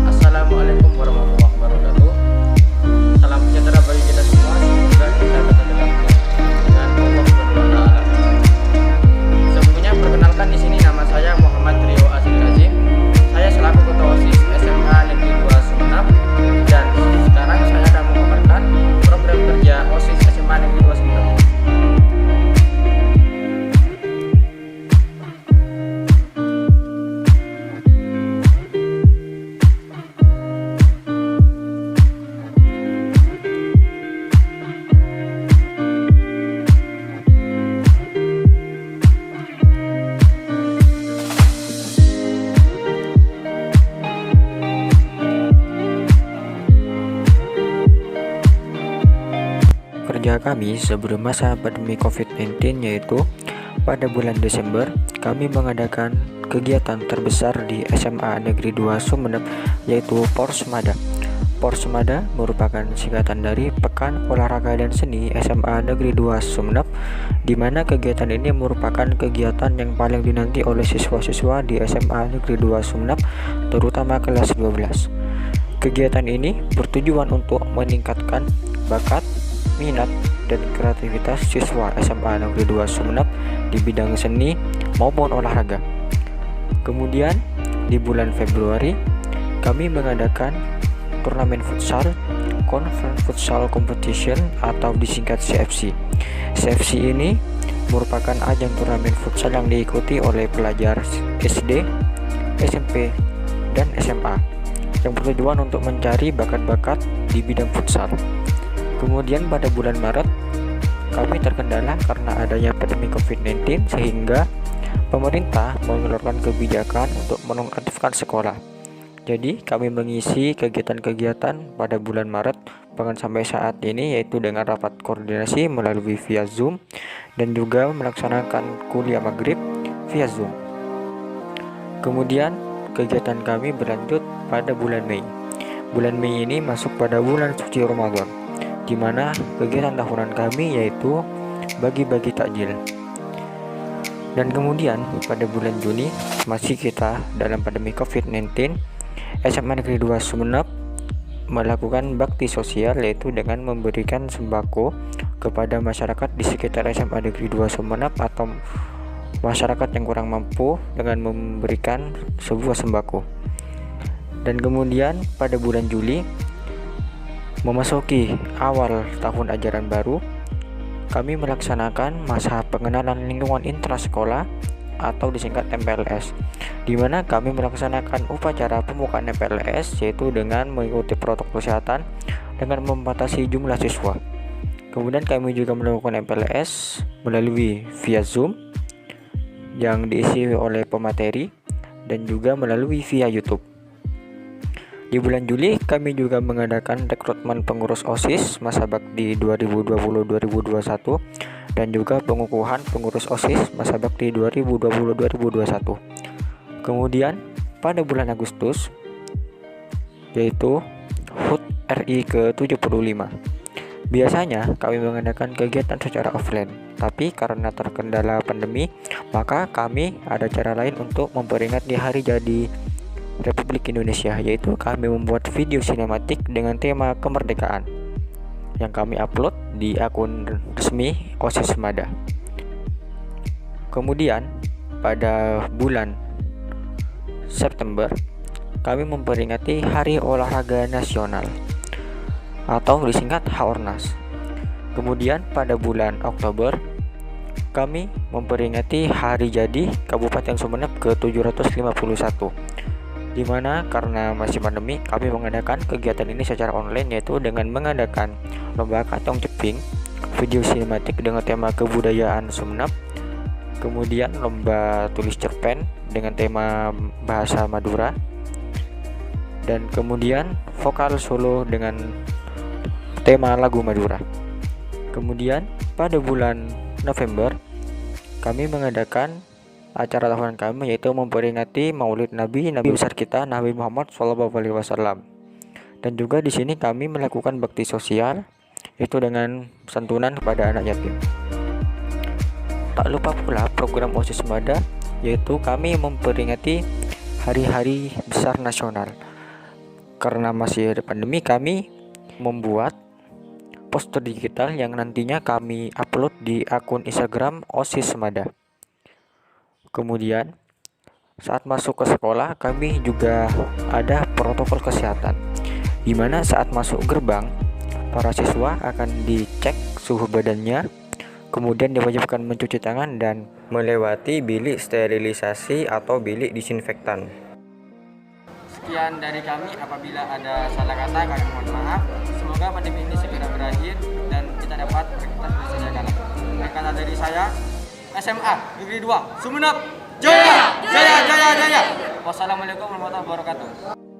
Assalamualaikum warahmatullahi wabarakatuh. Salam sejahtera bagi kita semua. Semoga kita tetap dalam dengan Allah Subhanahu wa taala. Sebelumnya perkenalkan, di sini nama saya Muhammad Rio Azil Kazim. Saya selaku Ketua OSIS SMA Negeri 2 Sumeneb, dan sekarang saya akan memaparkan program kerja OSIS SMA Negeri 2 Sumeneb. Kerja kami sebelum masa pandemi COVID-19 yaitu pada bulan Desember kami mengadakan kegiatan terbesar di SMA Negeri 2 Sumeneb, yaitu Porsmada. Porsmada merupakan singkatan dari Pekan Olahraga dan Seni SMA Negeri 2 Sumeneb, di mana kegiatan ini merupakan kegiatan yang paling dinanti oleh siswa-siswa di SMA Negeri 2 Sumeneb, terutama kelas 12. Kegiatan ini bertujuan untuk meningkatkan bakat, minat, dan kreativitas siswa SMA Negeri 2 Sumeneb di bidang seni maupun olahraga. Kemudian di bulan Februari kami mengadakan turnamen futsal, Conference Futsal Competition atau disingkat CFC. CFC ini merupakan ajang turnamen futsal yang diikuti oleh pelajar SD, SMP, dan SMA yang bertujuan untuk mencari bakat-bakat di bidang futsal. Kemudian pada bulan Maret kami terkendala karena adanya pandemi COVID-19, sehingga pemerintah mengeluarkan kebijakan untuk menonaktifkan sekolah. Jadi kami mengisi kegiatan-kegiatan pada bulan Maret bahkan sampai saat ini, yaitu dengan rapat koordinasi melalui via Zoom dan juga melaksanakan kuliah maghrib via Zoom. Kemudian kegiatan kami berlanjut pada bulan Mei. Bulan Mei ini masuk pada bulan suci Ramadan, di mana kegiatan tahunan kami yaitu bagi-bagi takjil. Dan kemudian pada bulan Juni, masih kita dalam pandemi COVID-19, SMA Negeri 2 Sumeneb melakukan bakti sosial, yaitu dengan memberikan sembako kepada masyarakat di sekitar SMA Negeri 2 Sumeneb atau masyarakat yang kurang mampu dengan memberikan sebuah sembako. Dan kemudian pada bulan Juli, memasuki awal tahun ajaran baru, kami melaksanakan masa pengenalan lingkungan intrasekolah atau disingkat MPLS, di mana kami melaksanakan upacara pembukaan MPLS, yaitu dengan mengikuti protokol kesehatan dengan membatasi jumlah siswa. Kemudian kami juga melakukan MPLS melalui via Zoom yang diisi oleh pemateri dan juga melalui via YouTube. Di bulan Juli kami juga mengadakan rekrutmen pengurus OSIS masa bakti 2020-2021 dan juga pengukuhan pengurus OSIS masa bakti 2020-2021. Kemudian pada bulan Agustus, yaitu HUT RI ke-75. Biasanya kami mengadakan kegiatan secara offline, tapi karena terkendala pandemi, maka kami ada cara lain untuk memperingati hari jadi Republik Indonesia, yaitu kami membuat video sinematik dengan tema kemerdekaan yang kami upload di akun resmi OSIS Mada. Kemudian pada bulan September kami memperingati Hari Olahraga Nasional atau disingkat HORNAS. Kemudian pada bulan Oktober kami memperingati Hari Jadi Kabupaten Sumeneb ke-751, di mana karena masih pandemi kami mengadakan kegiatan ini secara online, yaitu dengan mengadakan lomba katong ceping video sinematik dengan tema kebudayaan Sumeneb kemudian lomba tulis cerpen dengan tema bahasa Madura, dan kemudian vokal solo dengan tema lagu Madura. Kemudian pada bulan November kami mengadakan acara tahunan kami, yaitu memperingati Maulid Nabi besar kita Nabi Muhammad SAW. Dan juga di sini kami melakukan bakti sosial, itu dengan santunan kepada anak yatim. Tak lupa pula program OSIS Semada, yaitu kami memperingati hari-hari besar nasional. Karena masih ada pandemi, kami membuat poster digital yang nantinya kami upload di akun Instagram OSIS Semada. Kemudian saat masuk ke sekolah kami juga ada protokol kesehatan, di mana saat masuk gerbang para siswa akan dicek suhu badannya, kemudian diwajibkan mencuci tangan dan melewati bilik sterilisasi atau bilik disinfektan. Sekian dari kami, apabila ada salah kata kami mohon maaf. Semoga pandemi ini segera berakhir dan kita dapat beraktivitas sesuai dengan. Kata dari saya, SMA Negeri 2 Sumeneb, Jaya! Jaya! Jaya! Jaya! Wassalamualaikum warahmatullahi wabarakatuh.